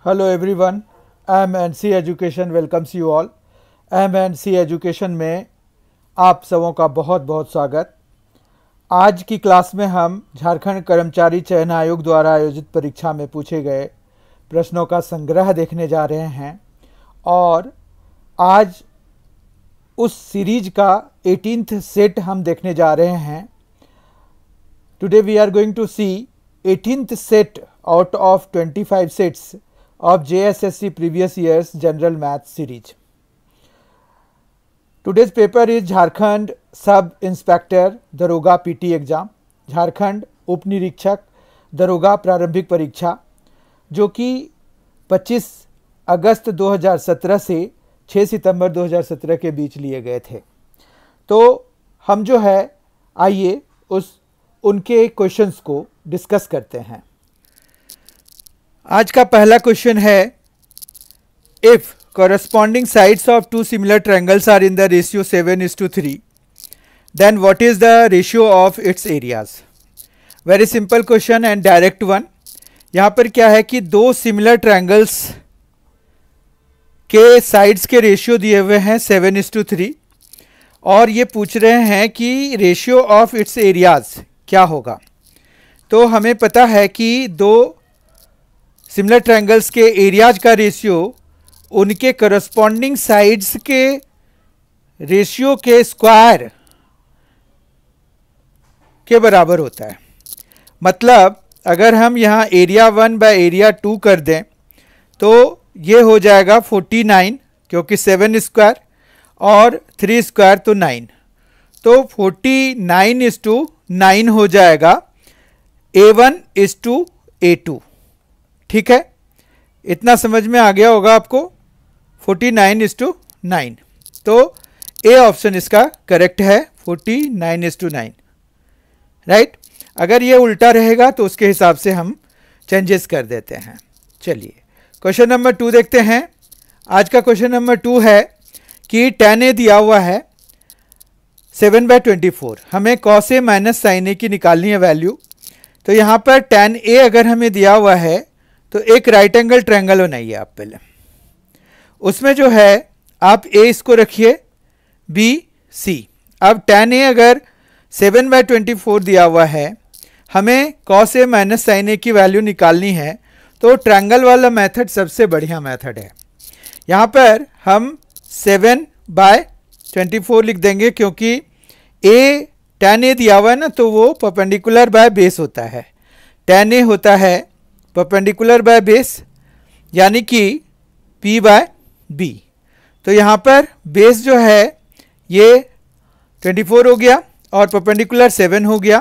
Hello everyone, MNC Education welcomes you all. MNC Education में आप सबों का बहुत बहुत स्वागत। आज की क्लास में हम झारखंड कर्मचारी चयन आयोग द्वारा आयोजित परीक्षा में पूछे गए प्रश्नों का संग्रह देखने जा रहे हैं और आज उस सीरीज का 18th सेट हम देखने जा रहे हैं। Today we are going to see 18th set out of 25 sets of JSSC previous years general math series. Today's paper is Jharkhand Sub Inspector Daroga PT exam, Jharkhand उप निरीक्षक दरोगा प्रारंभिक परीक्षा, जो कि 25 अगस्त 2017 से 6 सितंबर 2017 के बीच लिए गए थे। तो हम जो है आइए उनके क्वेश्चंस को डिस्कस करते हैं। आज का पहला क्वेश्चन है, if corresponding sides of two similar triangles are in the ratio 7:3, then what is the ratio of its areas? Very simple question and direct one. यहाँ पर क्या है कि दो सिमिलर ट्रायंगल्स के साइड्स के रेशियो दिए हुए हैं 7:3 और ये पूछ रहे हैं कि रेशियो ऑफ इट्स एरियाज क्या होगा। तो हमें पता है कि दो सिमिलर ट्रायंगल्स के एरियाज का रेशियो उनके करस्पॉन्डिंग साइड्स के रेशियो के स्क्वायर के बराबर होता है। मतलब अगर हम यहाँ एरिया 1 बाय एरिया 2 कर दें तो ये हो जाएगा 49, क्योंकि 7 स्क्वायर और 3 स्क्वायर तो 9, तो 49:9 हो जाएगा A1:A2। ठीक है, इतना समझ में आ गया होगा आपको, 49:9। तो ए ऑप्शन इसका करेक्ट है, 49:9, राइट। अगर ये उल्टा रहेगा तो उसके हिसाब से हम चेंजेस कर देते हैं। चलिए क्वेश्चन नंबर 2 देखते हैं। आज का क्वेश्चन नंबर 2 है कि tan A दिया हुआ है 7/24, हमें cos A minus sin A की निकालनी है वैल्यू। तो यहाँ पर tan A अगर हमें दिया हुआ है तो एक राइट एंगल ट्रायंगल बनाइए आप पहले। उसमें जो है आप A इसको रखिए, B C। अब tan A अगर 7/24 दिया हुआ है, हमें cos A minus sin A की वैल्यू निकालनी है, तो ट्रायंगल वाला मेथड सबसे बढ़िया मेथड है। यहाँ पर हम 7/24 लिख देंगे, क्योंकि tan A दिया हुआ है ना, तो वो परपेंडिकुलर बाय बेस होता है। tan A होता है परपेंडिकुलर बाय बेस, यानी कि P/B। तो यहाँ पर बेस जो है ये 24 हो गया और परपेंडिकुलर 7 हो गया,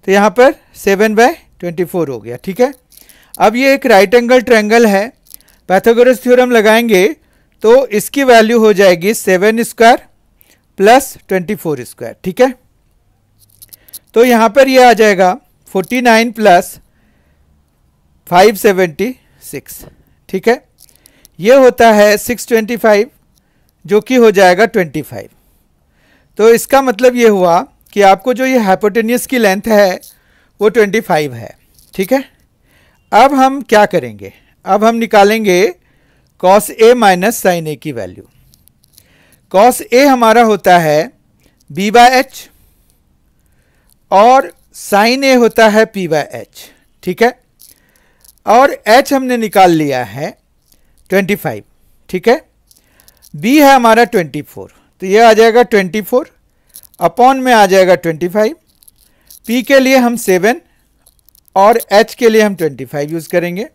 तो यहाँ पर 7/24 हो गया। ठीक है, अब ये एक राइट एंगल ट्रायंगल है, पाइथागोरस थ्योरम लगाएंगे तो इसकी वैल्यू हो जाएगी 7 स्क्वायर प्लस 24 स्क्वायर। ठीक है, तो यहाँ पर ये आ जाएगा 49 प्लस 576। ठीक है, ये होता है 625, जो कि हो जाएगा 25। तो इसका मतलब ये हुआ कि आपको जो ये हाइपोटेन्यूस की लेंथ है वो 25 है। ठीक है, अब हम क्या करेंगे, अब हम निकालेंगे cos A minus sin A की वैल्यू। cos A हमारा होता है B/H और sin A होता है P/H। ठीक है, और H हमने निकाल लिया है 25। ठीक है, B है हमारा 24, तो ये आ जाएगा 24 अपॉन में आ जाएगा 25। P के लिए हम 7 और H के लिए हम 25 यूज़ करेंगे।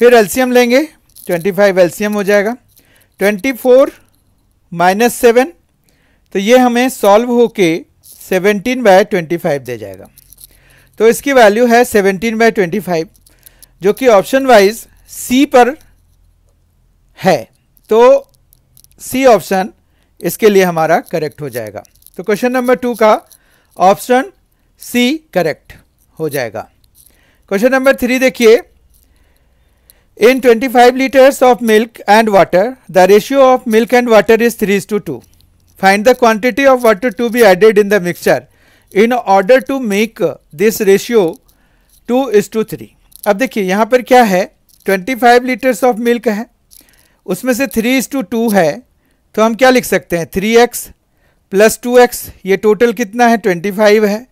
फिर एलसीएम लेंगे, 25 एलसीएम हो जाएगा 24 माइनस 7, तो ये हमें सॉल्व होके 17/25 दे जाएगा। तो इसकी वैल्यू है 17/25, जो कि ऑप्शन वाइज सी पर है। तो सी ऑप्शन इसके लिए हमारा करेक्ट हो जाएगा। तो क्वेश्चन नंबर 2 का ऑप्शन सी करेक्ट हो जाएगा। क्वेश्चन नंबर 3 देखिए, in 25 litres of milk and water the ratio of milk and water is 3:2। Find the quantity of water to be added in the mixture in order to make this ratio 2:3। अब देखिए यहाँ पर क्या है 25 litres of milk है, उसमें से 3:2 है, तो हम क्या लिख सकते हैं 3x प्लस 2x, ये टोटल कितना है 25 है,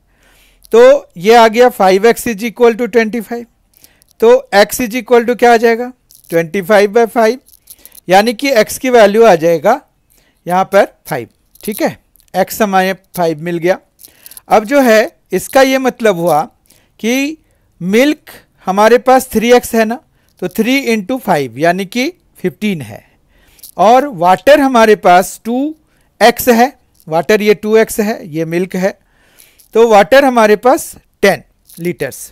तो ये आ गया 5x इज इक्वल टू 25, तो x इज इक्वल टू क्या आ जाएगा 25/5, यानी कि x की वैल्यू आ जाएगा यहाँ पर 5। ठीक है, x हमारे 5 मिल गया। अब जो है इसका ये मतलब हुआ कि मिल्क हमारे पास 3x है ना, तो 3 × 5 यानी कि 15 है, और वाटर हमारे पास 2x है, वाटर ये 2x है, ये मिल्क है, तो वाटर हमारे पास 10 लीटर्स,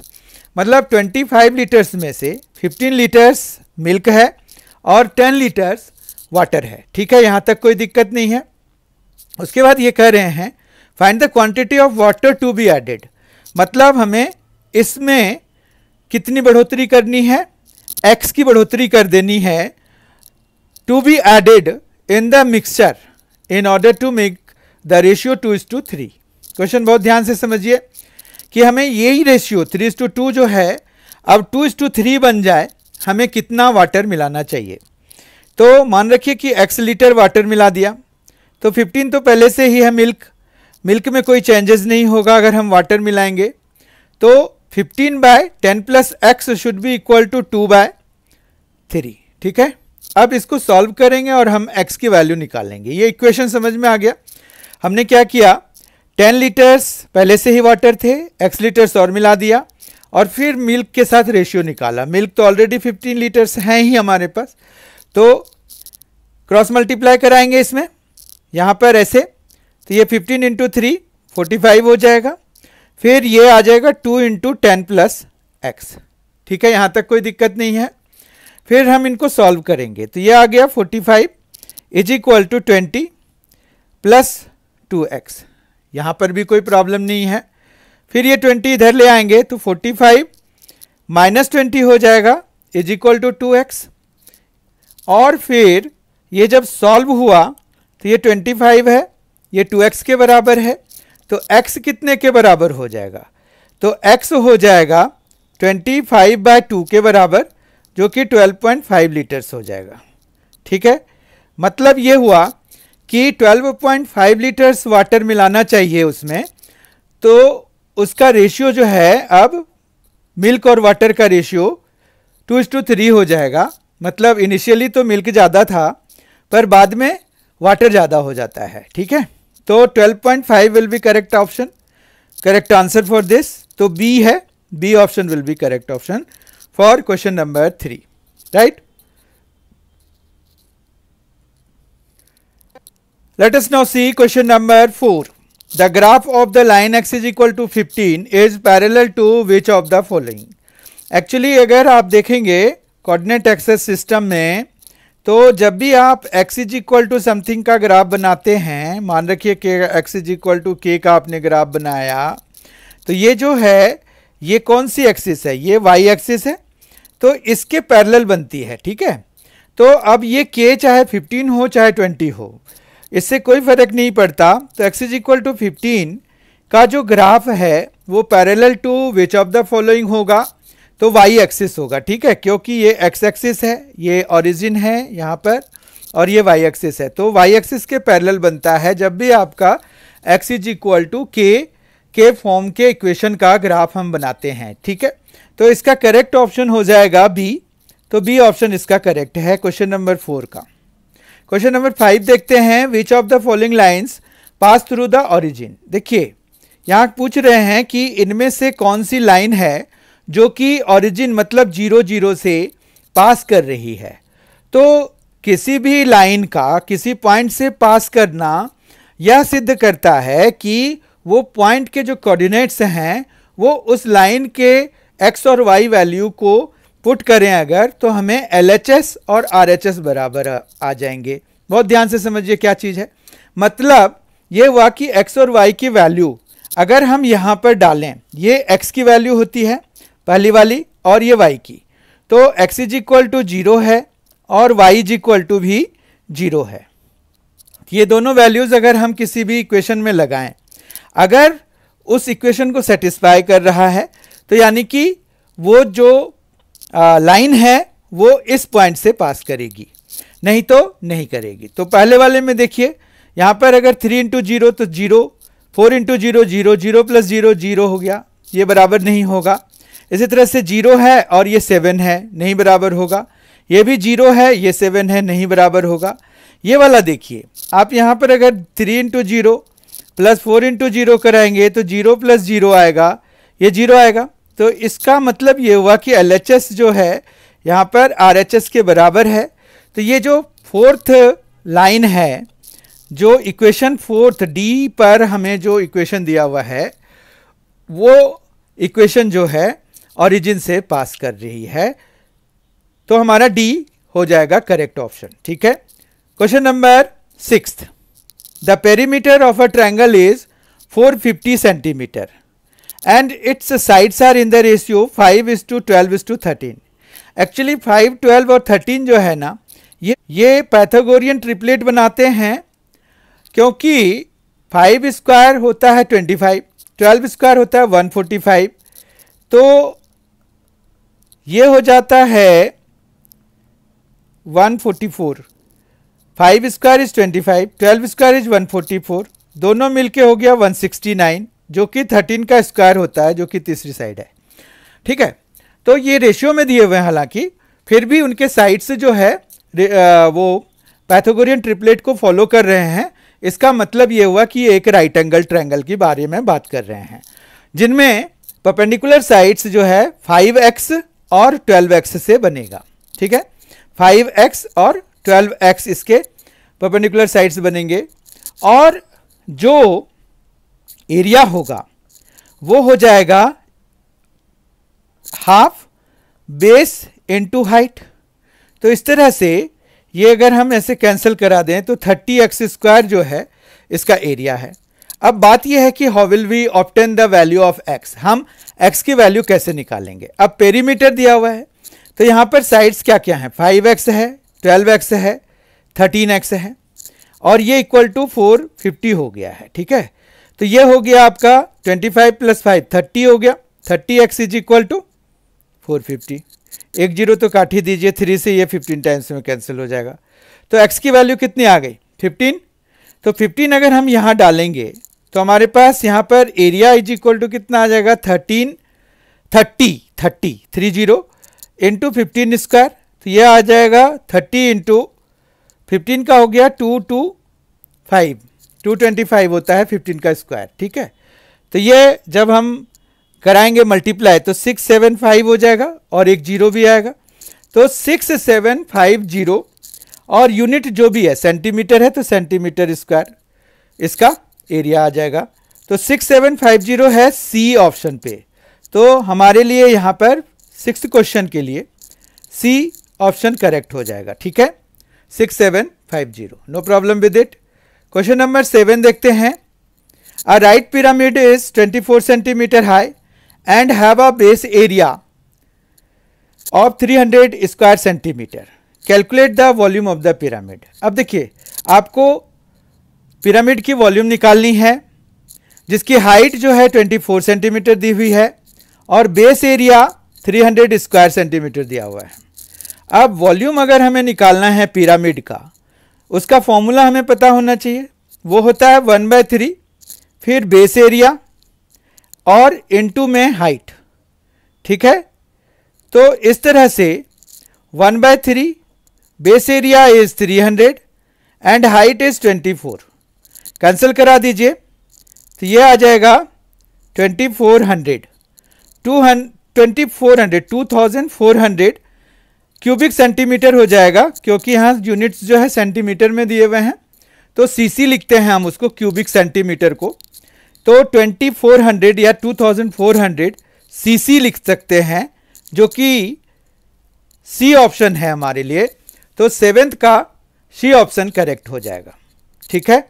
मतलब 25 लीटर्स में से 15 लीटर्स मिल्क है और 10 लीटर्स वाटर है। ठीक है, यहाँ तक कोई दिक्कत नहीं है। उसके बाद ये कह रहे हैं find the quantity of water to be added, मतलब हमें इसमें कितनी बढ़ोतरी करनी है, x की बढ़ोतरी कर देनी है, to be added in the mixture in order to make the ratio 2:3। Question बहुत ध्यान से समझिए कि हमें यही रेशियो 3:2 जो है अब 2:3 बन जाए, हमें कितना वाटर मिलाना चाहिए। तो मान रखिए कि x लीटर वाटर मिला दिया, तो 15 तो पहले से ही है मिल्क में कोई चेंजेस नहीं होगा अगर हम वाटर मिलाएंगे, तो 15/10 + x should be equal to 2/3। ठीक है, अब इसको सॉल्व करेंगे और हम x की वैल्यू निकालेंगे। ये इक्वेशन समझ में आ गया। हमने क्या किया, 10 लीटर्स पहले से ही वाटर थे, x लीटर्स और मिला दिया और फिर मिल्क के साथ रेशियो निकाला। मिल्क तो ऑलरेडी 15 लीटर्स हैं ही हमारे पास, तो क्रॉस मल्टीप्लाई कराएंगे इसमें यहाँ पर ऐसे, तो ये 15 × 3 45 हो जाएगा, फिर ये आ जाएगा 2 × 10 + x। ठीक है, यहाँ तक कोई दिक्कत नहीं है। फिर हम इनको सॉल्व करेंगे, तो ये आ गया 45 इज इक्वल टू 20 + 2x, यहाँ पर भी कोई प्रॉब्लम नहीं है। फिर ये 20 इधर ले आएंगे तो 45 - 20 हो जाएगा इज इक्वल टू 2x, और फिर ये जब सॉल्व हुआ तो ये 25 है, ये 2x के बराबर है, तो x कितने के बराबर हो जाएगा, तो x हो जाएगा 25/2 के बराबर, जो कि 12.5 लीटर्स हो जाएगा। ठीक है, मतलब ये हुआ कि 12.5 लीटर्स वाटर मिलाना चाहिए उसमें, तो उसका रेशियो जो है अब मिल्क और वाटर का रेशियो 2:3 हो जाएगा। मतलब इनिशियली तो मिल्क ज़्यादा था पर बाद में वाटर ज़्यादा हो जाता है। ठीक है, तो 12.5 will be correct option, correct answer for this, तो बी है, B option will be correct option for question number 3, right. Let us now see question number 4. The graph of the line x is equal to 15 is parallel to which of the following? Actually अगर आप देखेंगे coordinate axes system में, तो जब भी आप x is equal to something का graph बनाते हैं, मान रखिए कि x is equal to k का आपने ग्राफ बनाया, तो ये जो है ये कौन सी एक्सिस है, ये y एक्सिस है, तो इसके पैरेलल बनती है। ठीक है, तो अब ये k चाहे 15 हो चाहे 20 हो, इससे कोई फर्क नहीं पड़ता। तो x इज इक्वल टू 15 का जो ग्राफ है वो parallel to which of the following होगा, तो y एक्सिस होगा। ठीक है, क्योंकि ये x एक्सिस है, ये ओरिजिन है यहाँ पर, और ये y एक्सिस है, तो y एक्सिस के पैरेलल बनता है जब भी आपका x इज इक्वल टू के फॉर्म के इक्वेशन का ग्राफ हम बनाते हैं। ठीक है, तो इसका करेक्ट ऑप्शन हो जाएगा बी, तो बी ऑप्शन इसका करेक्ट है क्वेश्चन नंबर 4 का। क्वेश्चन नंबर 5 देखते हैं, विच of the following lines pass through the origin. देखिए यहाँ पूछ रहे हैं कि इनमें से कौन सी लाइन है जो कि ओरिजिन मतलब 0 0 से पास कर रही है। तो किसी भी लाइन का किसी पॉइंट से पास करना यह सिद्ध करता है कि वो पॉइंट के जो कोऑर्डिनेट्स हैं वो उस लाइन के x और y वैल्यू को पुट करें अगर, तो हमें LHS और RHS बराबर आ जाएंगे। बहुत ध्यान से समझिए क्या चीज़ है, मतलब ये हुआ कि x और y की वैल्यू अगर हम यहाँ पर डालें, ये x की वैल्यू होती है पहली वाली और ये y की, तो x इज इक्वल टू 0 है और y इज इक्वल टू भी 0 है। ये दोनों वैल्यूज़ अगर हम किसी भी इक्वेशन में लगाएं, अगर उस इक्वेशन को सेटिस्फाई कर रहा है, तो यानी कि वो जो लाइन है वो इस पॉइंट से पास करेगी, नहीं तो नहीं करेगी। तो पहले वाले में देखिए यहाँ पर अगर 3 इंटू 0 तो 0, 4 इंटू 0 0, 0 प्लस 0 0 हो गया, ये बराबर नहीं होगा। इसी तरह से 0 है और ये 7 है, नहीं बराबर होगा। ये भी 0 है, ये 7 है, नहीं बराबर होगा। ये वाला देखिए आप यहाँ पर अगर 3 इंटू 0 प्लस 4 इंटू 0 कराएंगे तो 0 प्लस 0 आएगा, ये 0 आएगा। तो इसका मतलब ये हुआ कि LHS जो है यहाँ पर RHS के बराबर है। तो ये जो फोर्थ लाइन है, जो इक्वेशन फोर्थ डी पर हमें जो इक्वेशन दिया हुआ है, वो इक्वेशन जो है ओरिजिन से पास कर रही है। तो हमारा डी हो जाएगा करेक्ट ऑप्शन। ठीक है। Question number 6, the perimeter of a triangle is 450 centimetre and its sides are in the ratio 5:12:13। Actually 5, 12 और 13 जो है ना, ये पाइथागोरियन ट्रिपलेट बनाते हैं, क्योंकि 5 स्क्वायर होता है 25, 12 स्क्वायर होता है 145, तो ये हो जाता है 144। 5 स्क्वायर इज 25, 12 स्क्वायर इज 144, दोनों मिलके हो गया 169, जो कि 13 का स्क्वायर होता है, जो कि तीसरी साइड है। ठीक है। तो ये रेशियो में दिए हुए हैं, हालांकि फिर भी उनके साइड्स जो है वो पाइथागोरियन ट्रिपलेट को फॉलो कर रहे हैं। इसका मतलब ये हुआ कि एक राइट एंगल ट्रायंगल की बारे में बात कर रहे हैं, जिनमें परपेंडिकुलर साइड्स जो है 5x और 12x से बनेगा। ठीक है। 5x और 12x इसके परपेंडिकुलर साइड्स बनेंगे, और जो एरिया होगा वो हो जाएगा हाफ बेस इनटू हाइट। तो इस तरह से ये अगर हम ऐसे कैंसिल करा दें तो 30x स्क्वायर जो है इसका एरिया है। अब बात यह है कि how will we obtain the value of x, हम x की वैल्यू कैसे निकालेंगे। अब पेरीमीटर दिया हुआ है, तो यहाँ पर साइड्स क्या क्या हैं, 5x है, 12x है, 13x है, और ये इक्वल टू 450 हो गया है। ठीक है। तो ये हो गया आपका 25 प्लस 5 30 हो गया, 30x इज इक्वल टू 450। एक जीरो तो काट ही दीजिए, 3 से ये 15 टाइम्स में कैंसिल हो जाएगा। तो x की वैल्यू कितनी आ गई, 15। तो 15 अगर हम यहाँ डालेंगे तो हमारे पास यहाँ पर एरिया इज इक्वल टू कितना आ जाएगा, 30 इंटू 15 स्क्वायर। तो ये आ जाएगा 30 इंटू 15 का हो गया 225 होता है 15 का स्क्वायर। ठीक है। तो ये जब हम कराएंगे मल्टीप्लाई तो 675 हो जाएगा और एक जीरो भी आएगा, तो 6750, और यूनिट जो भी है सेंटीमीटर है तो सेंटीमीटर स्क्वायर इसका एरिया आ जाएगा। तो 6750 है सी ऑप्शन पे। तो हमारे लिए यहाँ पर 6th क्वेश्चन के लिए सी ऑप्शन करेक्ट हो जाएगा। ठीक है। 6750, no problem with it. Question number 7 देखते हैं। A right pyramid is 24 centimetre high and have a base area of 300 square centimeter. Calculate the volume of the pyramid. अब देखिए आपको पिरामिड की वॉल्यूम निकालनी है, जिसकी हाइट जो है 24 सेंटीमीटर दी हुई है और बेस एरिया 300 स्क्वायर सेंटीमीटर दिया हुआ है। अब वॉल्यूम अगर हमें निकालना है पिरामिड का, उसका फॉर्मूला हमें पता होना चाहिए। वो होता है 1/3 फिर बेस एरिया और इनटू में हाइट। ठीक है। तो इस तरह से 1/3 base area is 300 and height is 24, cancel करा दीजिए तो ये आ जाएगा 2400 क्यूबिक सेंटीमीटर हो जाएगा, क्योंकि यहाँ यूनिट्स जो है सेंटीमीटर में दिए हुए हैं, तो सीसी लिखते हैं हम उसको, क्यूबिक सेंटीमीटर को। तो 2400 या 2400 सीसी लिख सकते हैं, जो कि सी ऑप्शन है हमारे लिए। तो 7th का सी ऑप्शन करेक्ट हो जाएगा। ठीक है।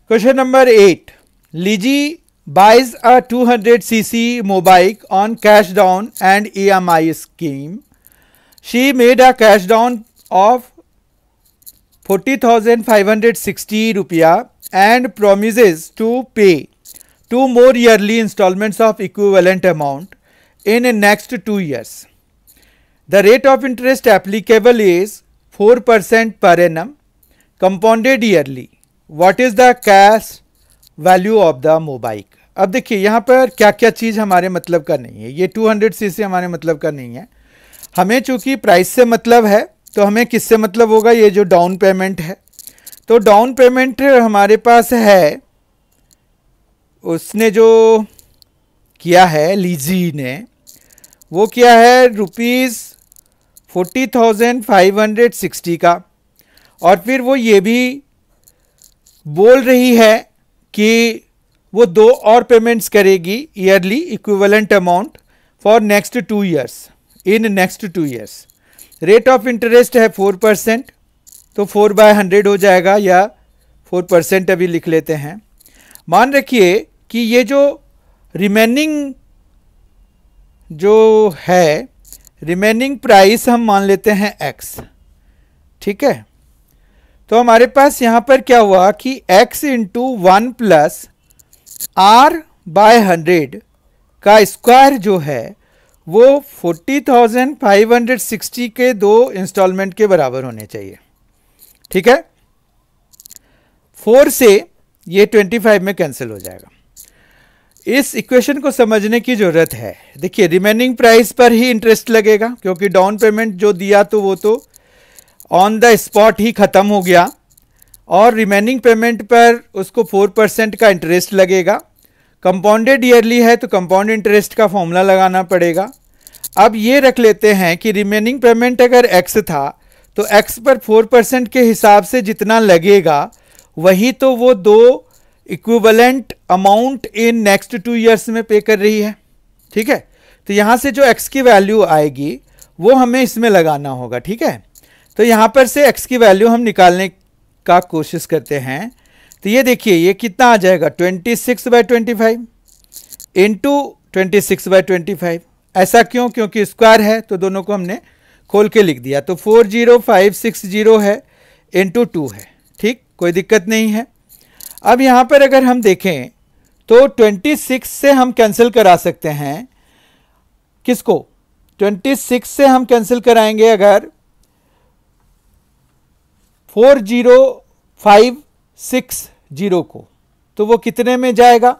Question number 8, लीजी buys a 200 cc motorbike on cash down and EMI scheme. She made a cash down of 40,560 rupiah and promises to pay 2 more yearly installments of equivalent amount in next 2 years. The rate of interest applicable is 4% per annum compounded yearly, what is the cash value of the mobike. अब देखिए यहाँ पर क्या क्या चीज़ हमारे मतलब का नहीं है, ये 200 सीसी हमारे मतलब का नहीं है। हमें चूंकि प्राइस से मतलब है तो हमें किससे मतलब होगा, ये जो डाउन पेमेंट है, तो डाउन पेमेंट हमारे पास है, उसने जो किया है लीजी ने, वो किया है ₹40,560 का। और फिर वो ये भी बोल रही है कि वो 2 और पेमेंट्स करेगी yearly equivalent amount for next 2 years, in next 2 years. Rate of interest है 4%, तो 4/100 हो जाएगा, या 4% अभी लिख लेते हैं। मान रखिए कि ये जो रिमेनिंग जो है, रिमेनिंग प्राइस हम मान लेते हैं x, ठीक है। तो हमारे पास यहाँ पर क्या हुआ कि x इंटू 1 प्लस R/100 का स्क्वायर जो है वो 40,560 के 2 इंस्टॉलमेंट के बराबर होने चाहिए, ठीक है। 4 से ये 25 में कैंसिल हो जाएगा। इस इक्वेशन को समझने की जरूरत है। देखिए रिमेनिंग प्राइस पर ही इंटरेस्ट लगेगा, क्योंकि डाउन पेमेंट जो दिया तो वो तो ऑन द स्पॉट ही ख़त्म हो गया, और रिमेनिंग पेमेंट पर उसको 4% का इंटरेस्ट लगेगा। कंपाउंडेड ईयरली है तो कंपाउंड इंटरेस्ट का फॉर्मूला लगाना पड़ेगा। अब ये रख लेते हैं कि रिमेनिंग पेमेंट अगर x था तो x पर 4% के हिसाब से जितना लगेगा वही तो वो 2 equivalent amount in next 2 years में पे कर रही है, ठीक है। तो यहाँ से जो x की वैल्यू आएगी वो हमें इसमें लगाना होगा, ठीक है। तो यहाँ पर से x की वैल्यू हम निकालने का कोशिश करते हैं। तो ये देखिए ये कितना आ जाएगा, 26/25 इंटू 26/25। ऐसा क्यों, क्योंकि स्क्वायर है तो दोनों को हमने खोल के लिख दिया। तो 40560 है इंटू 2 है, ठीक, कोई दिक्कत नहीं है। अब यहाँ पर अगर हम देखें तो 26 से हम कैंसिल करा सकते हैं, किसको, 26 से हम कैंसिल कराएंगे अगर 40,560 को, तो वो कितने में जाएगा।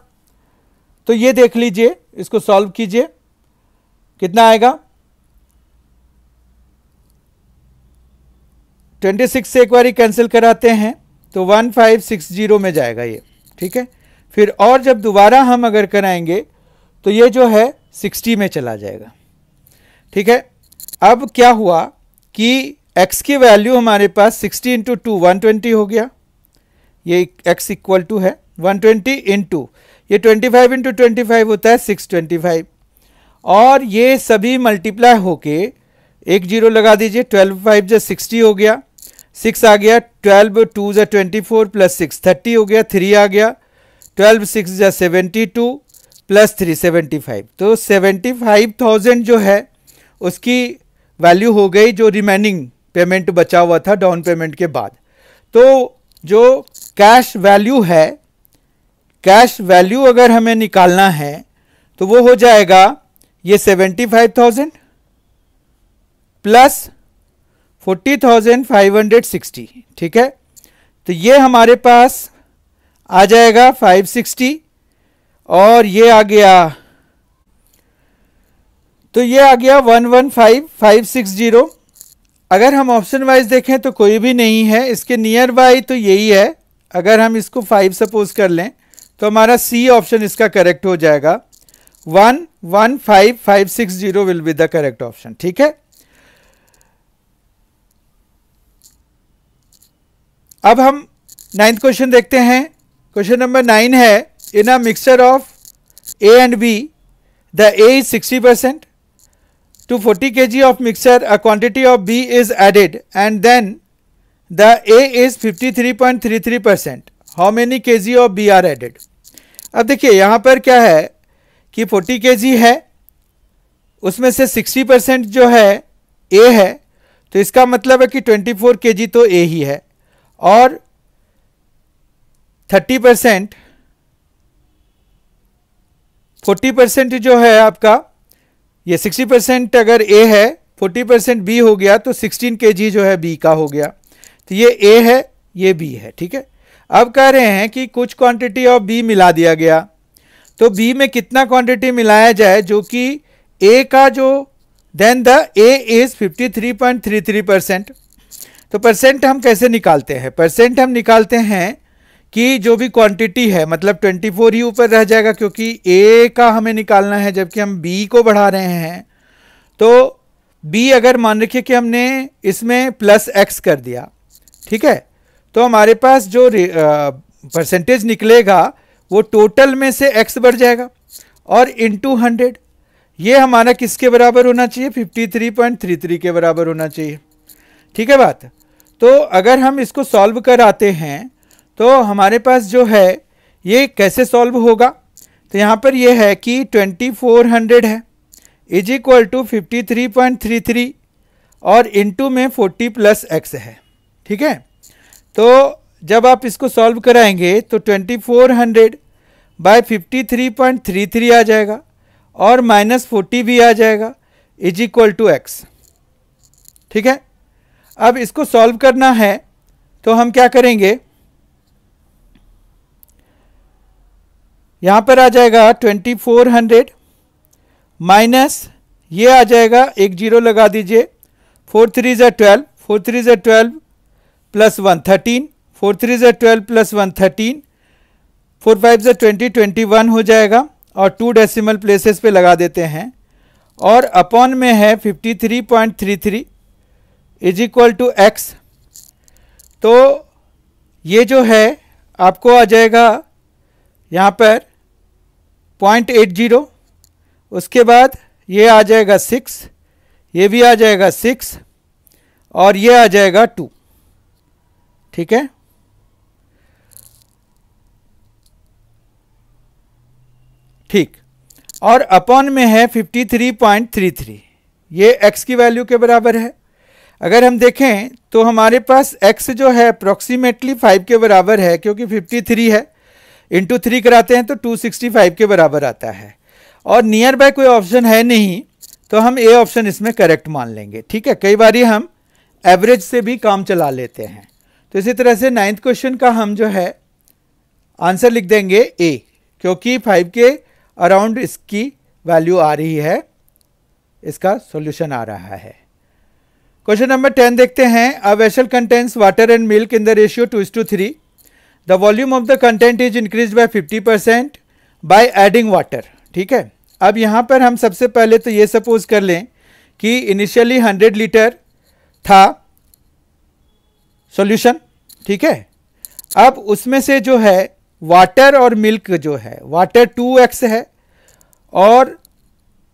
तो ये देख लीजिए, इसको सॉल्व कीजिए, कितना आएगा, 26 से एक बार कैंसिल कराते हैं तो 1560 में जाएगा ये, ठीक है। फिर और जब दोबारा हम अगर कराएंगे तो ये जो है 60 में चला जाएगा, ठीक है। अब क्या हुआ कि x की वैल्यू हमारे पास 60 इंटू 2 120 हो गया, ये x इक्वल टू है 120 इंटू ये 25 इंटू 25 होता है 625, और ये सभी मल्टीप्लाई होके एक जीरो लगा दीजिए, 12×5 = 60 हो गया, 6 आ गया, 12×2 = 24 प्लस 6 30 हो गया, 3 आ गया, 12×6 = 72 प्लस 3 75। तो 75,000 जो है उसकी वैल्यू हो गई, जो रिमेनिंग पेमेंट बचा हुआ था डाउन पेमेंट के बाद। तो जो कैश वैल्यू है, कैश वैल्यू अगर हमें निकालना है तो वो हो जाएगा ये 75,000 प्लस 40,560, ठीक है। तो ये हमारे पास आ जाएगा 560, और ये आ गया, तो ये आ गया 115,560। अगर हम ऑप्शन वाइज देखें तो कोई भी नहीं है, इसके नियर बाई तो यही है। अगर हम इसको 5 सपोज कर लें तो हमारा सी ऑप्शन इसका करेक्ट हो जाएगा, 115,560 will be the correct option, ठीक है। अब हम 9th क्वेश्चन देखते हैं। क्वेश्चन नंबर 9 है, in a mixture of A and B, the A is 60%. To 40 kg of mixture, a quantity of B is added and then the A is 53.33%. How many kg of B are added? अब देखिए यहाँ पर क्या है कि 40 kg है, उसमें से 60% जो है A है, तो इसका मतलब है कि 24 kg तो A ही है, और 30% 40% जो है आपका, ये 60% अगर A है 40% बी हो गया, तो 16 kg जो है बी का हो गया। तो ये ए है, ये बी है, ठीक है। अब कह रहे हैं कि कुछ क्वांटिटी ऑफ बी मिला दिया गया, तो बी में कितना क्वांटिटी मिलाया जाए जो कि ए का जो, देन द ए इज 53.33%। तो परसेंट हम कैसे निकालते हैं? परसेंट हम निकालते हैं कि जो भी क्वांटिटी है, मतलब 24 ही ऊपर रह जाएगा क्योंकि ए का हमें निकालना है जबकि हम बी को बढ़ा रहे हैं। तो बी अगर मान रखिए कि हमने इसमें प्लस एक्स कर दिया, ठीक है, तो हमारे पास जो परसेंटेज निकलेगा वो टोटल में से एक्स बढ़ जाएगा और इनटू 100, ये हमारा किसके बराबर होना चाहिए? 53.33 के बराबर होना चाहिए, ठीक है बात। तो अगर हम इसको सॉल्व कराते हैं तो हमारे पास जो है ये कैसे सॉल्व होगा? तो यहाँ पर ये है कि 2400 है इज इक्वल टू 53.33 और इनटू में 40 प्लस एक्स है, ठीक है। तो जब आप इसको सॉल्व कराएंगे तो 2400 बाय 53.33 आ जाएगा और माइनस 40 भी आ जाएगा इज इक्वल टू एक्स, ठीक है। अब इसको सॉल्व करना है तो हम क्या करेंगे, यहां पर आ जाएगा 2400 माइनस ये आ जाएगा, एक जीरो लगा दीजिए, 4 3 ज़ा 12, 4 3 ज़ा 12 प्लस 1 13, 4 3 ज़ा 12 प्लस 1 13, 4 5 ज़ा 20 21 हो जाएगा और 2 डेसिमल प्लेसेस पे लगा देते हैं और अपॉन में है 53.33 इज इक्वल टू एक्स। तो ये जो है आपको आ जाएगा यहाँ पर 0.80, उसके बाद ये आ जाएगा 6, ये भी आ जाएगा 6 और ये आ जाएगा 2, ठीक है। ठीक, और अपॉन में है 53.33, ये x की वैल्यू के बराबर है। अगर हम देखें तो हमारे पास x जो है अप्रॉक्सीमेटली 5 के बराबर है क्योंकि 53 है, इंटू 3 कराते हैं तो 265 के बराबर आता है और नियर बाय कोई ऑप्शन है नहीं, तो हम ए ऑप्शन इसमें करेक्ट मान लेंगे, ठीक है। कई बार हम एवरेज से भी काम चला लेते हैं। तो इसी तरह से 9th क्वेश्चन का हम जो है आंसर लिख देंगे ए, क्योंकि 5 के अराउंड इसकी वैल्यू आ रही है, इसका सॉल्यूशन आ रहा है। क्वेश्चन नंबर 10 देखते हैं। A vessel contains water and milk in the ratio 2:3। The volume of the content is increase by 50% by adding water, ठीक है। अब यहाँ पर हम सबसे पहले तो ये सपोज कर लें कि इनिशियली 100 लीटर था सॉल्यूशन, ठीक है। अब उसमें से जो है वाटर और मिल्क जो है, वाटर 2x है और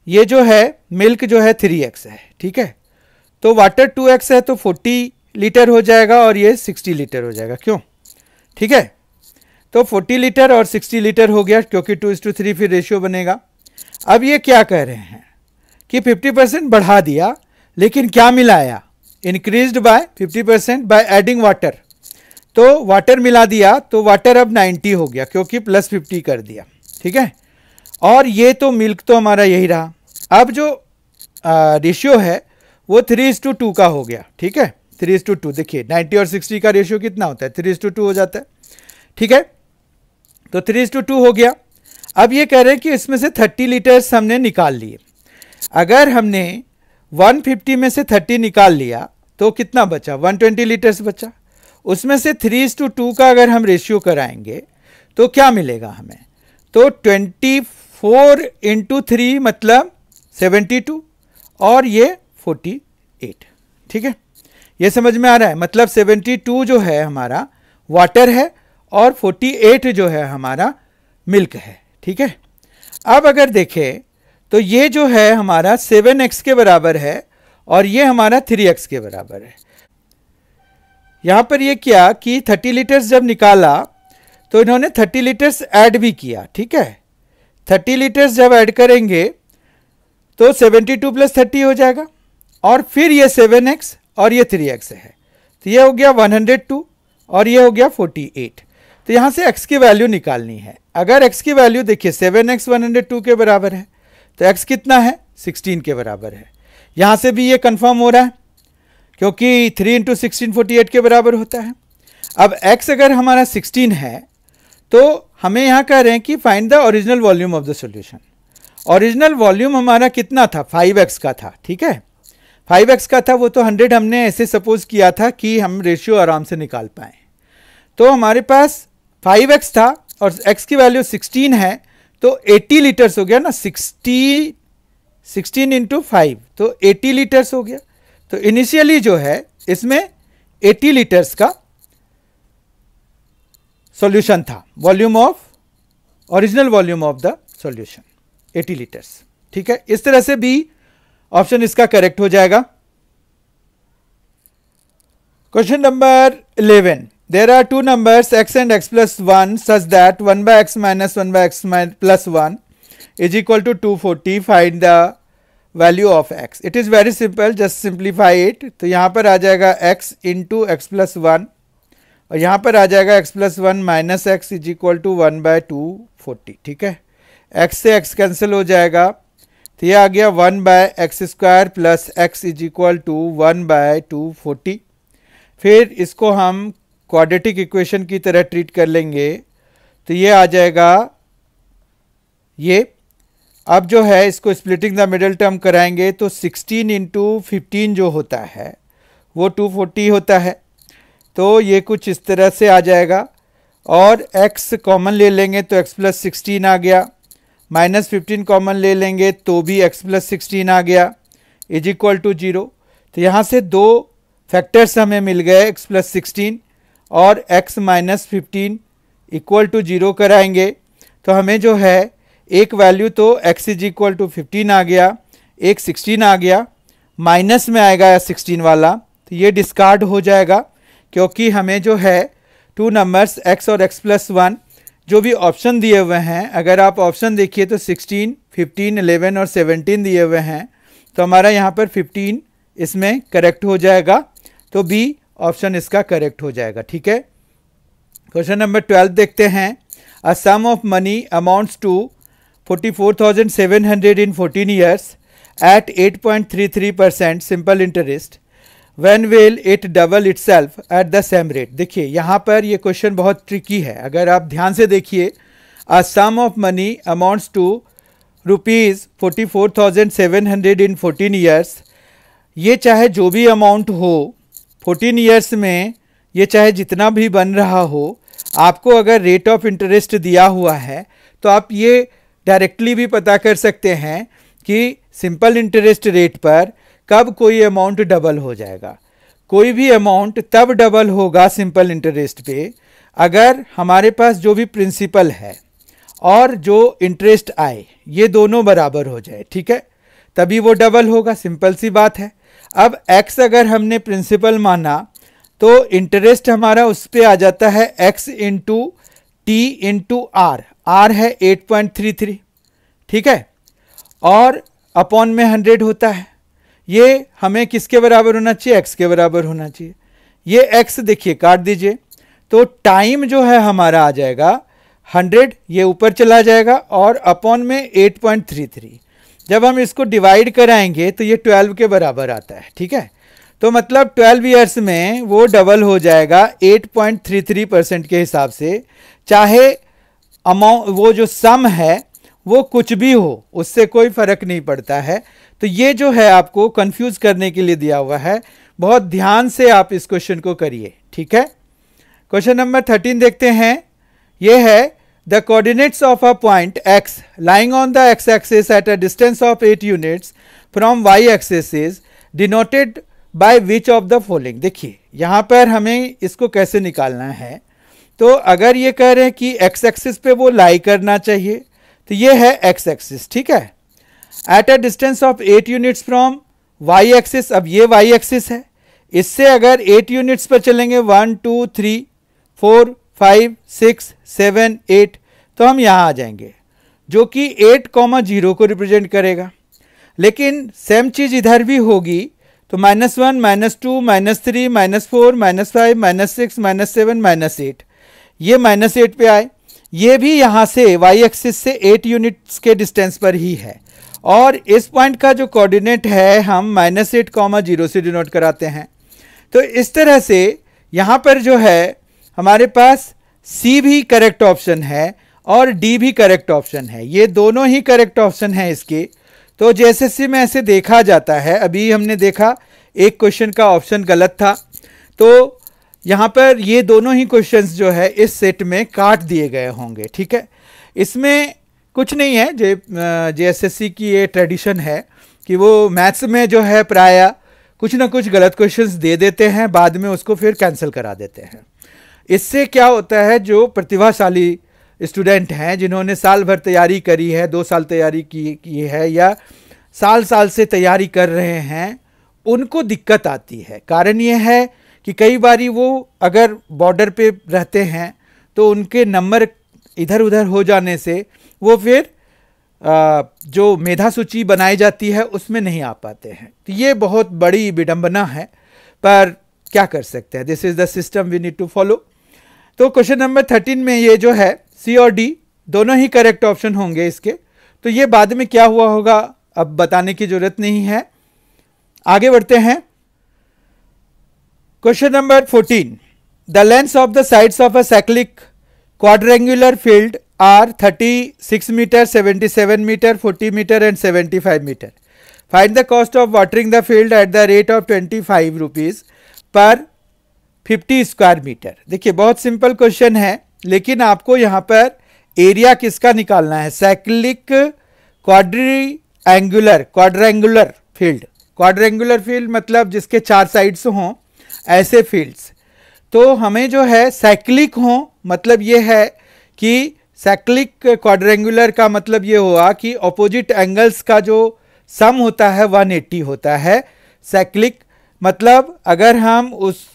ये जो है मिल्क जो है 3x है, ठीक है। तो वाटर 2x है तो 40 लीटर हो जाएगा और ये 60 लीटर हो जाएगा, क्यों, ठीक है। तो 40 लीटर और 60 लीटर हो गया क्योंकि 2:3 फिर रेशियो बनेगा। अब ये क्या कह रहे हैं कि 50% बढ़ा दिया लेकिन क्या मिलाया, increased by 50% by adding water. तो वाटर मिला दिया तो वाटर अब 90 हो गया क्योंकि प्लस 50 कर दिया, ठीक है। और ये तो मिल्क तो हमारा यही रहा। अब जो रेशियो है वो 3:2 का हो गया, ठीक है। 3:2, देखिए 90 और 60 का रेशियो कितना होता है, 3:2 हो जाता है, ठीक है। तो 3:2 हो गया। अब ये कह रहे हैं कि इसमें से 30 लीटर्स हमने निकाल लिए। अगर हमने 150 में से 30 निकाल लिया तो कितना बचा, 120 लीटर्स बचा। उसमें से 3:2 का अगर हम रेशियो कराएंगे तो क्या मिलेगा हमें, तो 24 इंटू 3 मतलब 72 और ये 48, ठीक है। ये समझ में आ रहा है, मतलब 72 जो है हमारा वाटर है और 48 जो है हमारा मिल्क है, ठीक है। अब अगर देखें तो ये जो है हमारा 7x के बराबर है और ये हमारा 3x के बराबर है। यहाँ पर ये किया कि 30 लीटर्स जब निकाला तो इन्होंने 30 लीटर्स ऐड भी किया, ठीक है। 30 लीटर्स जब ऐड करेंगे तो 72 प्लस 30 हो जाएगा और फिर ये 7x और ये 3x है, तो ये हो गया 102 और ये हो गया 48। तो यहाँ से x की वैल्यू निकालनी है। अगर x की वैल्यू देखिए 7x 102 के बराबर है तो x कितना है, 16 के बराबर है। यहाँ से भी ये कंफर्म हो रहा है क्योंकि 3 इंटू 16 48 के बराबर होता है। अब x अगर हमारा 16 है तो हमें यहाँ कह रहे हैं कि find the original volume of the solution. Original volume हमारा कितना था, 5x का था, ठीक है, 5x का था, वो तो 100 हमने ऐसे सपोज किया था कि हम रेशियो आराम से निकाल पाए। तो हमारे पास 5x था और x की वैल्यू 16 है तो 80 लीटर्स हो गया ना, 16 इंटू 5 तो 80 लीटर्स हो गया। तो इनिशियली जो है इसमें 80 लीटर्स का सॉल्यूशन था, volume of original volume of the solution 80 litres, ठीक है। इस तरह से भी ऑप्शन इसका करेक्ट हो जाएगा। Question number 11, there are two numbers x and x plus 1 such that 1 by x minus 1 by x plus 1 is equal to 240. Find the value of x. It is very simple, just simplify it. तो यहाँ पर आ जाएगा x into x plus 1 और यहाँ पर आ जाएगा x plus 1 minus x is equal to 1 by 240, ठीक है। x से x कैंसिल हो जाएगा तो ये आ गया 1 by x square plus x is equal to 1 by 240। फिर इसको हम क्वाड्रेटिक इक्वेशन की तरह ट्रीट कर लेंगे तो ये आ जाएगा ये। अब जो है इसको स्प्लिटिंग द मिडल टर्म कराएंगे तो 16 इंटू 15 जो होता है वो 240 होता है, तो ये कुछ इस तरह से आ जाएगा। और x कॉमन ले लेंगे तो x प्लस 16 आ गया, माइनस 15 कॉमन ले लेंगे तो भी x प्लस 16 आ गया इज इक्वल टू 0। तो यहाँ से दो फैक्टर्स हमें मिल गए, x प्लस 16 और x माइनस 15 इक्वल टू 0 कराएंगे तो हमें जो है एक वैल्यू तो x इज इक्वल टू 15 आ गया, एक 16 आ गया, माइनस में आएगा 16 वाला तो ये डिस्कार्ड हो जाएगा क्योंकि हमें जो है टू नंबर्स x और x प्लस 1 जो भी ऑप्शन दिए हुए हैं, अगर आप ऑप्शन देखिए तो 16, 15, 11 और 17 दिए हुए हैं तो हमारा यहाँ पर 15 इसमें करेक्ट हो जाएगा, तो बी ऑप्शन इसका करेक्ट हो जाएगा, ठीक है। क्वेश्चन नंबर 12 देखते हैं। A sum of money amounts to 44,700 in 14 years at 8.33% simple interest. When will it double itself at the same rate? देखिए यहाँ पर ये क्वेश्चन बहुत ट्रिकी है, अगर आप ध्यान से देखिए। A sum of money amounts to ₹44,700 in 14 years, ये चाहे जो भी अमाउंट हो 14 ईयर्स में, ये चाहे जितना भी बन रहा हो, आपको अगर रेट ऑफ इंटरेस्ट दिया हुआ है तो आप ये डायरेक्टली भी पता कर सकते हैं कि सिंपल इंटरेस्ट रेट पर कब कोई अमाउंट डबल हो जाएगा। कोई भी अमाउंट तब डबल होगा सिंपल इंटरेस्ट पे अगर हमारे पास जो भी प्रिंसिपल है और जो इंटरेस्ट आए ये दोनों बराबर हो जाए, ठीक है, तभी वो डबल होगा, सिंपल सी बात है। अब x अगर हमने प्रिंसिपल माना तो इंटरेस्ट हमारा उस पर आ जाता है x into T into R, R है 8.33, ठीक है, और अपॉन में 100 होता है। ये हमें किसके बराबर होना चाहिए, x के बराबर होना चाहिए। ये x देखिए काट दीजिए तो टाइम जो है हमारा आ जाएगा 100, ये ऊपर चला जाएगा और अपॉन में 8.33। जब हम इसको डिवाइड कराएंगे तो ये 12 के बराबर आता है, ठीक है। तो मतलब 12 ईयर्स में वो डबल हो जाएगा 8.33% के हिसाब से, चाहे अमाउंट वो जो सम है वो कुछ भी हो, उससे कोई फर्क नहीं पड़ता है। तो ये जो है आपको कंफ्यूज करने के लिए दिया हुआ है, बहुत ध्यान से आप इस क्वेश्चन को करिए, ठीक है। क्वेश्चन नंबर 13 देखते हैं। ये है the coordinates of a point x lying on the x axis at a distance of 8 units from y axis is denoted by which of the following। देखिए यहाँ पर हमें इसको कैसे निकालना है, तो अगर ये कह रहे हैं कि x एक्सिस पे वो लाई करना चाहिए तो ये है x एक्सिस, ठीक है, at a distance of 8 units from y axis. अब ये y एक्सिस है, इससे अगर 8 यूनिट्स पर चलेंगे 1 2 3 4 5 6 7 8 तो हम यहाँ आ जाएंगे जो कि 8,0 को रिप्रेजेंट करेगा। लेकिन सेम चीज इधर भी होगी तो -1 -2 -3 -4 -5 -6 -7 -8, ये -8 पे आए, ये भी यहाँ से y एक्सिस से 8 यूनिट्स के डिस्टेंस पर ही है और इस पॉइंट का जो कोऑर्डिनेट है हम -8, 0 से डिनोट कराते हैं। तो इस तरह से यहाँ पर जो है हमारे पास सी भी करेक्ट ऑप्शन है और डी भी करेक्ट ऑप्शन है, ये दोनों ही करेक्ट ऑप्शन है इसके। तो जेएसएससी में ऐसे देखा जाता है, अभी हमने देखा एक क्वेश्चन का ऑप्शन गलत था, तो यहाँ पर ये दोनों ही क्वेश्चंस जो है इस सेट में काट दिए गए होंगे। ठीक है, इसमें कुछ नहीं है, जेएसएससी की ये ट्रेडिशन है कि वो मैथ्स में जो है प्राय कुछ ना कुछ गलत क्वेश्चंस दे देते हैं, बाद में उसको फिर कैंसिल करा देते हैं। इससे क्या होता है, जो प्रतिभाशाली स्टूडेंट हैं जिन्होंने साल भर तैयारी करी है, 2 साल तैयारी की है या साल से तैयारी कर रहे हैं, उनको दिक्कत आती है। कारण ये है कि कई बारी वो अगर बॉर्डर पे रहते हैं तो उनके नंबर इधर उधर हो जाने से वो फिर जो मेधा सूची बनाई जाती है उसमें नहीं आ पाते हैं। तो ये बहुत बड़ी विडंबना है, पर क्या कर सकते हैं, this is the system we need to follow. तो क्वेश्चन नंबर 13 में ये जो है सी और डी दोनों ही करेक्ट ऑप्शन होंगे इसके। तो ये बाद में क्या हुआ होगा अब बताने की जरूरत नहीं है, आगे बढ़ते हैं। Question number 14, the lengths of the sides of a cyclic quadrangular field are 36 metre, 77 metre, 40 metre and 75 metre. Find the cost of watering the field at the rate of 25 rupees per 50 square metre. देखिए बहुत simple question है, लेकिन आपको यहाँ पर area किसका निकालना है, cyclic quadrangular field. Quadrangular field मतलब जिसके 4 साइड्स हों, ऐसे फील्ड्स। तो हमें जो है साइक्लिक हों, मतलब ये है कि साइक्लिक क्वाड्रेंगुलर का मतलब ये हुआ कि ऑपोजिट एंगल्स का जो सम होता है 180 होता है। साइक्लिक मतलब अगर हम उस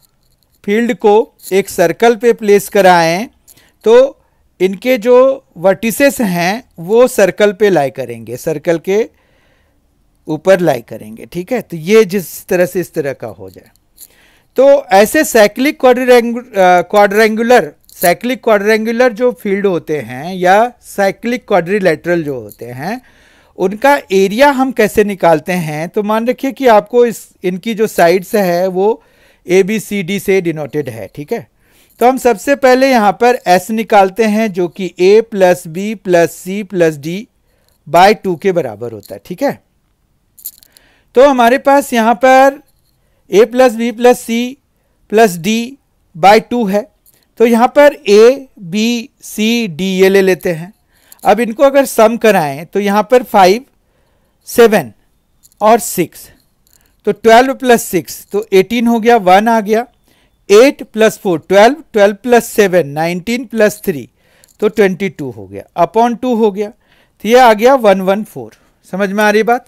फील्ड को एक सर्कल पे प्लेस कराएं तो इनके जो वर्टिसेस हैं वो सर्कल पे लाई करेंगे, सर्कल के ऊपर लाई करेंगे। ठीक है, तो ये जिस तरह से इस तरह का हो जाए, तो ऐसे साइक्लिक क्वाड्रेंगुलर जो फील्ड होते हैं या साइक्लिक क्वाड्रिलेटरल जो होते हैं, उनका एरिया हम कैसे निकालते हैं। तो मान रखिए कि आपको इनकी जो साइड्स है वो ABCD से डिनोटेड है। ठीक है, तो हम सबसे पहले यहाँ पर S निकालते हैं जो कि A plus B plus C plus D by 2 के बराबर होता है। ठीक है, तो हमारे पास यहाँ पर A plus B plus C plus D by 2 है। तो यहाँ पर A B C D ये ले लेते हैं। अब इनको अगर सम कराएं तो यहाँ पर 5 7 और 6, तो 12 प्लस 6 तो 18 हो गया, 1 आ गया। 8 प्लस 4 12, 12 प्लस 7 19 प्लस 3 तो 22 हो गया, अपॉन 2 हो गया, तो ये आ गया 114। समझ में आ रही बात।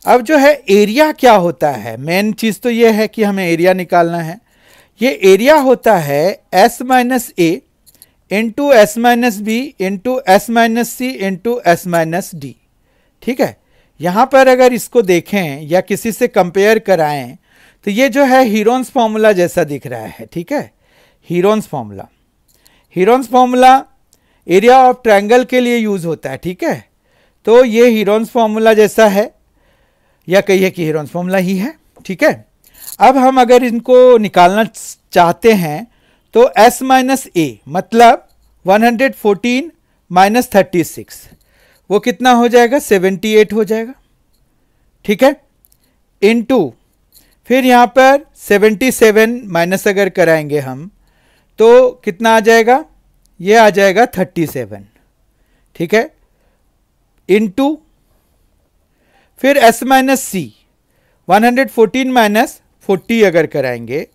अब जो है एरिया क्या होता है, मेन चीज़ तो ये है कि हमें एरिया निकालना है। ये एरिया होता है S minus A into S minus B into S minus C into S minus D। ठीक है, यहाँ पर अगर इसको देखें या किसी से कंपेयर कराएं तो ये जो है हीरोन्स फॉर्मूला जैसा दिख रहा है। ठीक है, Heron's formula area of triangle के लिए यूज होता है। ठीक है, तो ये हीरोन्स फॉर्मूला जैसा है, या कहिए कि हीरोन्स फॉर्मूला ही है। ठीक है, अब हम अगर इनको निकालना चाहते हैं तो S माइनस A मतलब 114 माइनस 36 वो कितना हो जाएगा, 78 हो जाएगा। ठीक है, इनटू फिर यहाँ पर 77 माइनस अगर कराएंगे हम तो कितना आ जाएगा, ये आ जाएगा 37। ठीक है, इनटू फिर S माइनस C 114 माइनस 40 अगर कराएंगे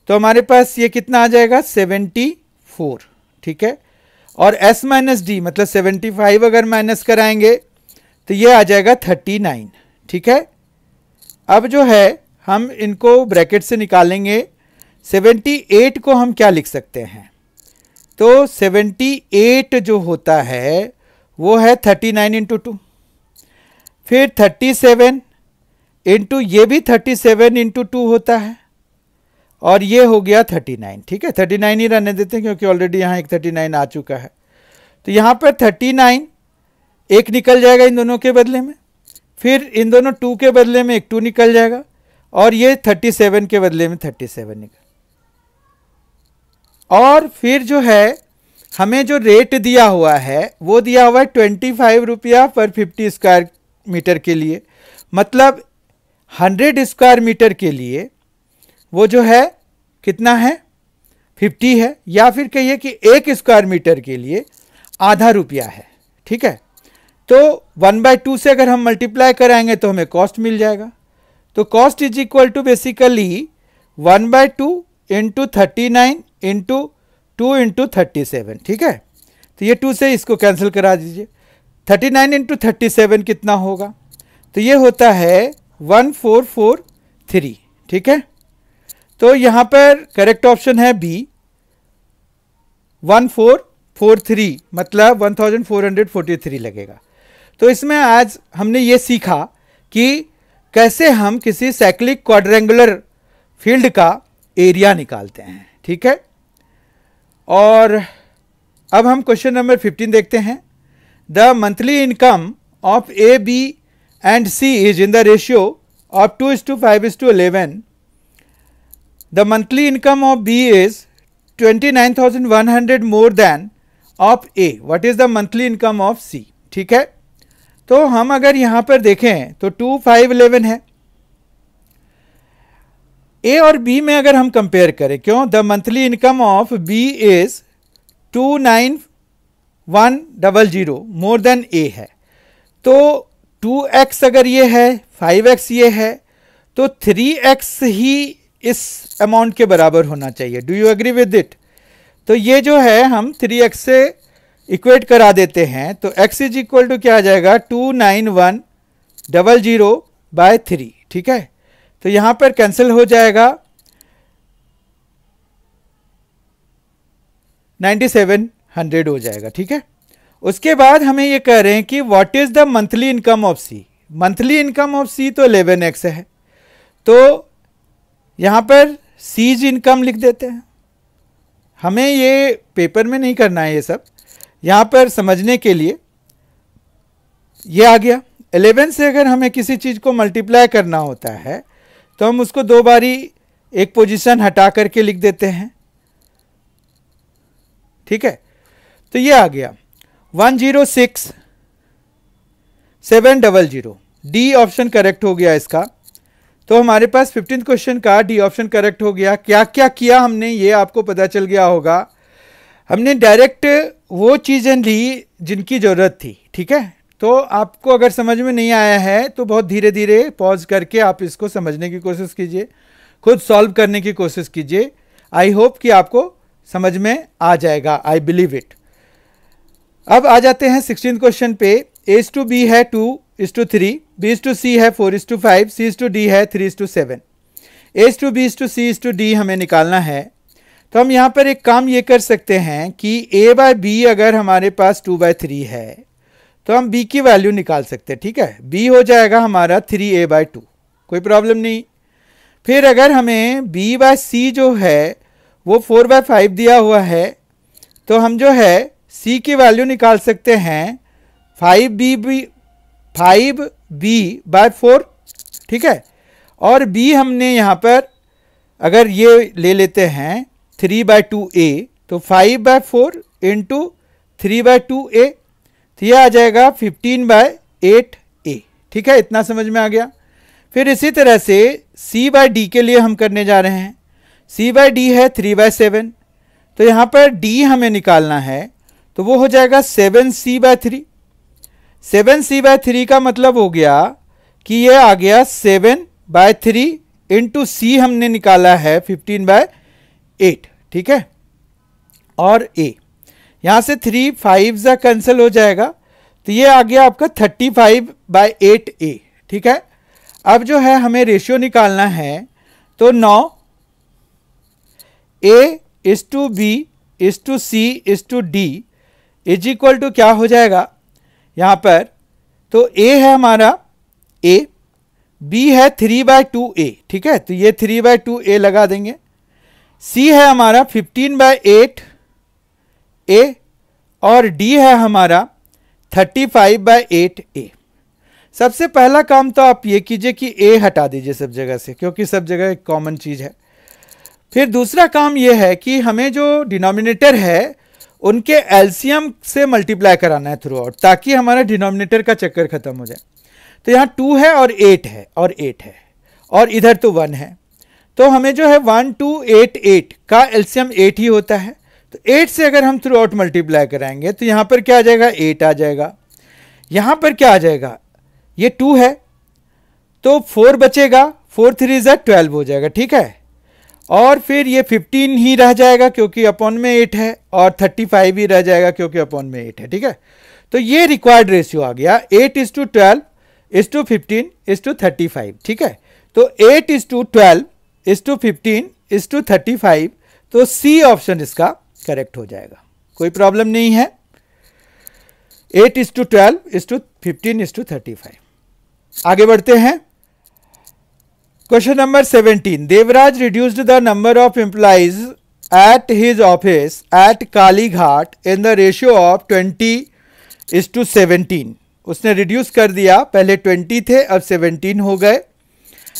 तो हमारे पास ये कितना आ जाएगा, 74। ठीक है, और S माइनस D मतलब 75 अगर माइनस कराएंगे तो ये आ जाएगा 39। ठीक है, अब जो है हम इनको ब्रैकेट से निकालेंगे। 78 को हम क्या लिख सकते हैं, तो 78 जो होता है वो है 39 इंटू 2, फिर 37 इंटू ये भी 37 इंटू 2 होता है, और ये हो गया 39। ठीक है, 39 ही रहने देते हैं क्योंकि ऑलरेडी यहाँ एक 39 आ चुका है। तो यहाँ पर 39 एक निकल जाएगा इन दोनों के बदले में, फिर इन दोनों 2 के बदले में एक 2 निकल जाएगा और ये 37 के बदले में 37 निकल, और फिर जो है हमें जो रेट दिया हुआ है वो दिया हुआ है 25 रुपया पर 50 स्क्वायर मीटर के लिए, मतलब 100 स्क्वायर मीटर के लिए वो जो है कितना है 50 है, या फिर कहिए कि 1 स्क्वायर मीटर के लिए आधा रुपया है। ठीक है, तो 1/2 से अगर हम मल्टीप्लाई कराएंगे तो हमें कॉस्ट मिल जाएगा। तो cost is equal to basically 1/2 into 39 into 2 into 37। ठीक है, तो ये 2 से इसको कैंसिल करा दीजिए। 39 इंटू 37 कितना होगा, तो ये होता है 1443। ठीक है, तो यहाँ पर करेक्ट ऑप्शन है बी 1443, मतलब 1443 लगेगा। तो इसमें आज हमने ये सीखा कि कैसे हम किसी साइक्लिक क्वाड्रेंगुलर फील्ड का एरिया निकालते हैं। ठीक है, और अब हम क्वेश्चन नंबर 15 देखते हैं। The monthly income of A, B and C is in the ratio of 2:5:11. The monthly income of B is 29,100 more than of A. What is the monthly income of C? ठीक है, तो हम अगर यहां पर देखें तो 2, 5, 11 है। A और B में अगर हम कंपेयर करें, क्यों, the monthly income of B is 29,100 more than A है, तो 2x अगर ये है, 5x ये है, तो 3x ही इस अमाउंट के बराबर होना चाहिए। Do you agree with it? तो ये जो है हम 3x से इक्वेट करा देते हैं, तो x इज इक्वल टू क्या आ जाएगा 29100/3। ठीक है, तो यहां पर कैंसिल हो जाएगा 9700 हो जाएगा। ठीक है, उसके बाद हमें ये कह रहे हैं कि what is the monthly income of C. Monthly income of C तो 11x है, तो यहां पर सीज इनकम लिख देते हैं। हमें ये पेपर में नहीं करना है, ये सब यहां पर समझने के लिए ये आ गया। 11 से अगर हमें किसी चीज को मल्टीप्लाई करना होता है तो हम उसको 2 बारी एक पोजीशन हटा करके लिख देते हैं। ठीक है, तो ये आ गया 106,700। डी ऑप्शन करेक्ट हो गया इसका। तो हमारे पास 15th क्वेश्चन का डी ऑप्शन करेक्ट हो गया। क्या क्या किया हमने ये आपको पता चल गया होगा। हमने डायरेक्ट वो चीज़ें ली जिनकी ज़रूरत थी। ठीक है, तो आपको अगर समझ में नहीं आया है तो बहुत धीरे धीरे पॉज करके आप इसको समझने की कोशिश कीजिए, खुद सॉल्व करने की कोशिश कीजिए। आई होप कि आपको समझ में आ जाएगा, आई बिलीव इट। अब आ जाते हैं 16th क्वेश्चन पे। A to B है 2:3, B to C है 4:5, C to D है 3:7। A to B to C to D हमें निकालना है। तो हम यहाँ पर एक काम ये कर सकते हैं कि A/B अगर हमारे पास 2/3 है तो हम B की वैल्यू निकाल सकते हैं। ठीक है, B हो जाएगा हमारा 3A/2, कोई प्रॉब्लम नहीं। फिर अगर हमें B/C जो है वो 4/5 दिया हुआ है तो हम जो है C की वैल्यू निकाल सकते हैं 5B/4। ठीक है, और B हमने यहाँ पर अगर ये ले लेते हैं 3/2A, तो 5/4 इंटू 3/2A, तो यह आ जाएगा 15/8A। ठीक है, इतना समझ में आ गया। फिर इसी तरह से C/D के लिए हम करने जा रहे हैं। C/D है 3/7, तो यहाँ पर D हमें निकालना है, तो वो हो जाएगा 7C/3। 7C/3 का मतलब हो गया कि ये आ गया 7/3 इंटू C हमने निकाला है 15/8। ठीक है, और A यहाँ से 3 5 कैंसिल हो जाएगा, तो ये आ गया आपका 35/8A। ठीक है, अब जो है हमें रेशियो निकालना है, तो 9 A/B/C/D इज इक्वल टू क्या हो जाएगा यहाँ पर, तो A है हमारा A, B है 3/2A। ठीक है, तो ये 3/2A लगा देंगे। C है हमारा 15/8A और D है हमारा 35/8A। सबसे पहला काम तो आप ये कीजिए कि ए हटा दीजिए सब जगह से, क्योंकि सब जगह एक कॉमन चीज़ है। फिर दूसरा काम ये है कि हमें जो डिनोमिनेटर है उनके एलसीएम से मल्टीप्लाई कराना है थ्रू आउट, ताकि हमारा डिनोमिनेटर का चक्कर खत्म हो जाए। तो यहाँ 2 है और 8 है और 8 है और इधर तो 1 है, तो हमें जो है 1 2 8 8 का एलसीएम 8 ही होता है। तो 8 से अगर हम थ्रू आउट मल्टीप्लाई कराएंगे तो यहाँ पर क्या आ जाएगा, 8 आ जाएगा। यहाँ पर क्या आ जाएगा, ये 2 है तो 4 बचेगा, 4 3 ज़ा 12 हो जाएगा, ठीक है। और फिर ये 15 ही रह जाएगा क्योंकि अपॉन में 8 है, और 35 ही रह जाएगा क्योंकि अपॉन में 8 है, ठीक है। तो ये रिक्वायर्ड रेशियो आ गया 8:12 is to 15 is to 35, ठीक है। तो 8:12 is to 15 is to 35, तो सी ऑप्शन इसका करेक्ट हो जाएगा, कोई प्रॉब्लम नहीं है। 8:12 is to 15 is to 35। आगे बढ़ते हैं। Question number 17, Devraj reduced the number of employees at his office at Kalighat in the ratio of 20:17। उसने रिड्यूस कर दिया, पहले 20 थे अब 17 हो गए।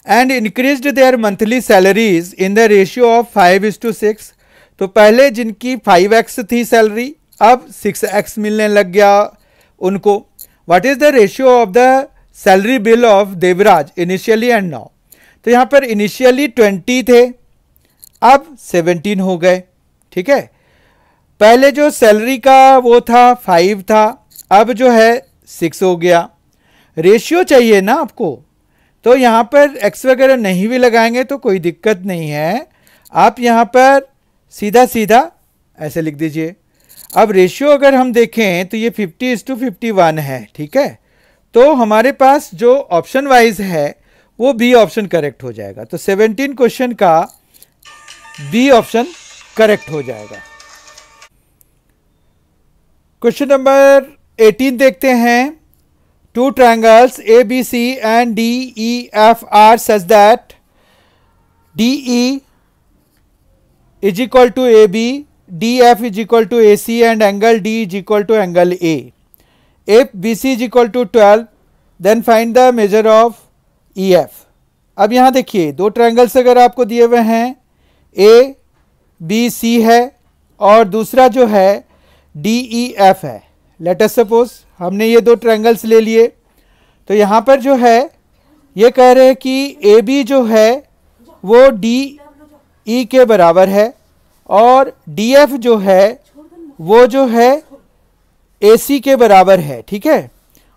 And increased there monthly salaries in the ratio of 5:6। तो पहले जिनकी 5x थी सैलरी, अब 6x मिलने लग गया उनको। What is the ratio of the salary bill of Devraj initially and now. तो यहाँ पर इनिशियली 20 थे, अब 17 हो गए, ठीक है। पहले जो सैलरी का वो था 5 था, अब जो है 6 हो गया। रेशियो चाहिए ना आपको, तो यहाँ पर x वगैरह नहीं भी लगाएंगे तो कोई दिक्कत नहीं है, आप यहाँ पर सीधा सीधा ऐसे लिख दीजिए। अब रेशियो अगर हम देखें तो ये 50:51 है, ठीक है। तो हमारे पास जो ऑप्शन वाइज है वो बी ऑप्शन करेक्ट हो जाएगा। तो 17 क्वेश्चन का बी ऑप्शन करेक्ट हो जाएगा। क्वेश्चन नंबर 18 देखते हैं। Two triangles ABC and DEF are such that DE is equal to AB, DF is equal to AC and angle D is equal to angle A. If BC is equal to 12, then find the measure of EF। अब यहाँ देखिए दो triangles अगर आपको दिए हुए हैं, ABC है और दूसरा जो है DEF है। लेट अस सपोज हमने ये दो ट्रायंगल्स ले लिए, तो यहाँ पर जो है ये कह रहे हैं कि AB जो है वो DE के बराबर है और DF जो है वो जो है AC के बराबर है, ठीक है।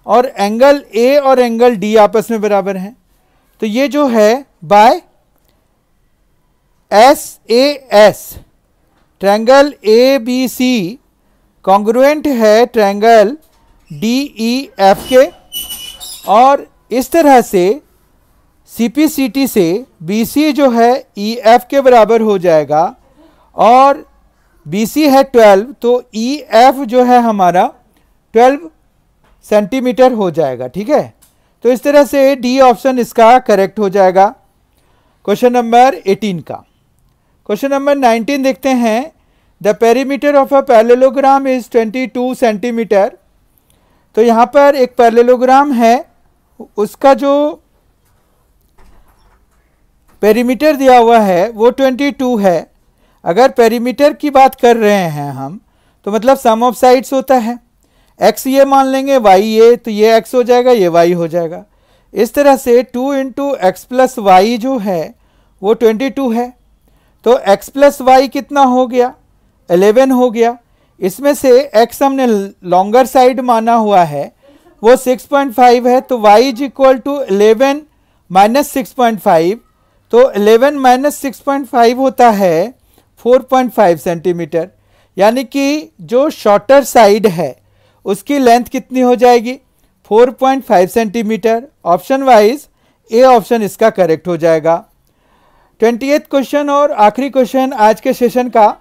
और एंगल A और एंगल D आपस में बराबर हैं। तो ये जो है by SAS triangle ABC congruent है ट्रायंगल DEF के, और इस तरह से CPCT से BC जो है EF के बराबर हो जाएगा और BC है 12, तो EF जो है हमारा 12 सेंटीमीटर हो जाएगा, ठीक है। तो इस तरह से डी ऑप्शन इसका करेक्ट हो जाएगा क्वेश्चन नंबर 18 का। क्वेश्चन नंबर 19 देखते हैं। The perimeter of a parallelogram is 22 centimetre. तो यहाँ पर एक पैरेललोग्राम है, उसका जो पेरीमीटर दिया हुआ है वो 22 है। अगर पेरीमीटर की बात कर रहे हैं हम, तो मतलब सम ऑफ साइड्स होता है। x ये मान लेंगे, y ये, तो ये x हो जाएगा, ये y हो जाएगा। इस तरह से 2 × x + y जो है वो 22 है। तो x + y कितना हो गया, 11 हो गया। इसमें से x हमने लॉन्गर साइड माना हुआ है वो 6.5 है, तो y = 11 - 6.5, तो 11 - 6.5 होता है 4.5 सेंटीमीटर। यानी कि जो शॉर्टर साइड है उसकी लेंथ कितनी हो जाएगी, 4.5 centimetre. Option wise A option इसका करेक्ट हो जाएगा। 28th क्वेश्चन और आखिरी क्वेश्चन आज के सेशन का।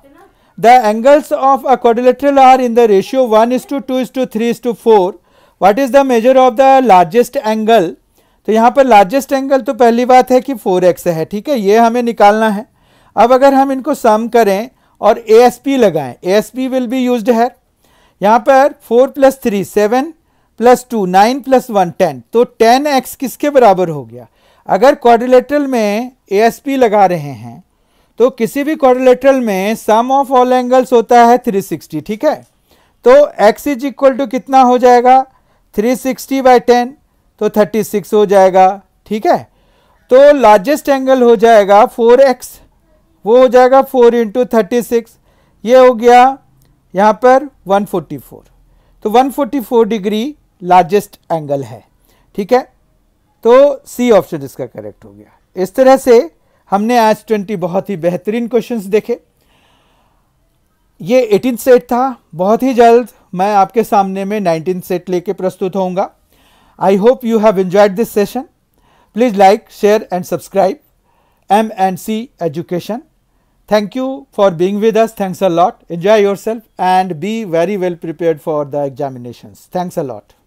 The angles of a quadrilateral are in the ratio 1:2:3:4। What is the measure of the largest angle. तो यहाँ पर लार्जेस्ट एंगल तो पहली बात है कि 4x है, ठीक है, ये हमें निकालना है। अब अगर हम इनको सम करें और ASP लगाएं, ASP विल बी यूज्ड है। यहाँ पर 4 + 3 7 प्लस 2, 9 प्लस 1 10, तो 10x किसके बराबर हो गया? अगर क्वाड्रिलेटरल में ASP लगा रहे हैं तो किसी भी क्वाड्रिलेटरल में सम ऑफ ऑल एंगल्स होता है 360, ठीक है। तो x इज इक्वल टू कितना हो जाएगा? 360 बाई 10, तो 36 हो जाएगा, ठीक है। तो लार्जेस्ट एंगल हो जाएगा 4x, वो हो जाएगा 4 इंटू 36, ये हो गया यहाँ पर 144, तो 144 डिग्री लार्जेस्ट एंगल है, ठीक है। तो सी ऑप्शन इसका करेक्ट हो गया। इस तरह से हमने आज 20 बहुत ही बेहतरीन क्वेश्चंस देखे। ये 18th सेट था। बहुत ही जल्द मैं आपके सामने में 19th सेट लेके प्रस्तुत होऊंगा। I hope you have enjoyed this session. Please like, share and subscribe M&C Education. Thank you for being with us. Thanks a lot. Enjoy yourself and be very well prepared for the examinations. Thanks a lot.